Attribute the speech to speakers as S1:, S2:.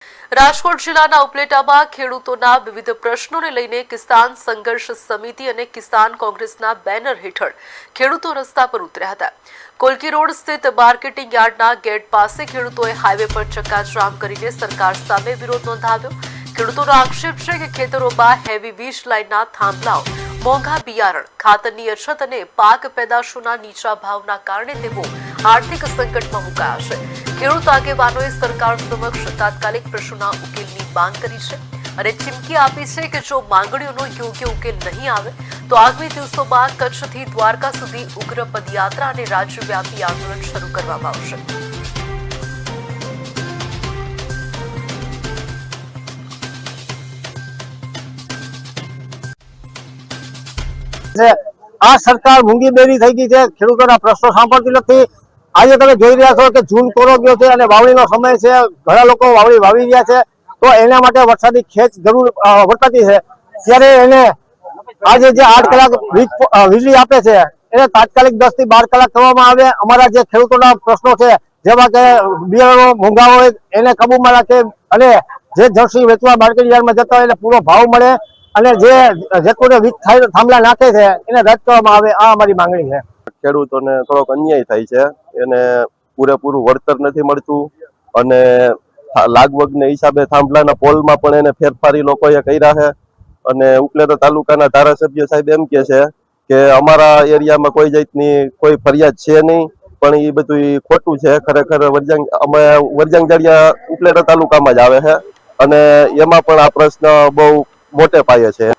S1: રાજકોટ જિલ્લાના ઉપલેટામાં ખેડૂતોના વિવિધ પ્રશ્નોને લઈને કિસાન સંઘર્ષ સમિતિ અને કિસાન કોંગ્રેસના બેનર હેઠળ ખેડૂતો રસ્તા પર ઉતર્યા હતા। કોલકી રોડ સ્થિત માર્કેટિંગ યાર્ડના ગેટ પાસે ખેડૂતોએ હાઈવે પર ચક્કાજામ કરીને સરકાર સામે વિરોધ નોંધાવ્યો। ખેડૂતોનો આક્ષેપ છે કે ખેતરોમાં હેવી વીજ લાઇનના થાંભલાઓ, મોંઘા બિયારણ, ખાતરની અછત અને પાક પેદાશોના નીચા ભાવના કારણે તેઓ આર્થિક સંકટમાં મુકાયા છે। ખેડૂત આગેવાનોએ સરકાર સમક્ષ તાત્કાલિક પ્રશ્નોના ઉકેલની માંગ કરી છે અને ચીમકી આપી છે કે જો માંગણીઓનો યોગ્ય ઉકેલ નહીં આવે તો આગામી દિવસોમાં કચ્છથી દ્વારકા સુધી ઉગ્ર પદયાત્રા અને રાજ્યવ્યાપી આંદોલન શરૂ કરવામાં આવશે।
S2: આ સરકાર મૂંગી બેરી થઈ ગઈ છે, ખેડૂતોના પ્રશ્નો સાંભળતી નથી। આજે તમે જોઈ રહ્યા છો કે જૂન કોરો ગયો છે અને વાવણીનો સમય છે, ઘણા લોકો વાવણી વાવી રહ્યા છે, તો એના માટે વરસાદી ખેંચ જરૂર વર્તાતી છે। ત્યારે એને આજે જે 8 કલાક વીજળી આપે છે એને તાત્કાલિક 10 થી 12 કલાક કરવામાં આવે। અમારા જે ખેડૂતોના પ્રશ્નો છે, જેવા કે બિયારણો મોંઘા હોય એને કાબુમાં રાખે અને જે જર્સી વેચવા માર્કેટ યાર્ડમાં જતા હોય એને પૂરો ભાવ મળે અને જે જેતપુરે વીજ થાંભલા નાખે છે એને રદ કરવામાં આવે। આ અમારી માંગણી છે।
S3: ખેડૂતોને થોડોક અન્યાય થાય છે, એને પૂરેપૂરું વળતર નથી મળતું અને લાગવગને હિસાબે થાંભલાના પોલમાં પણ એને ફેરફારી લોકોએ કર્યા છે અને ઉપલેટા તાલુકાના ધારાસભ્ય સાહેબ એમ કે છે કે અમારા એરિયામાં કોઈ જાતની કોઈ ફરિયાદ છે નહીં, પણ એ બધું ખોટું છે। ખરેખર અમે વરજાંગજાળિયા ઉપલેટા તાલુકામાં જ આવે છે અને એમાં પણ આ પ્રશ્ન બહુ મોટે પાયે છે।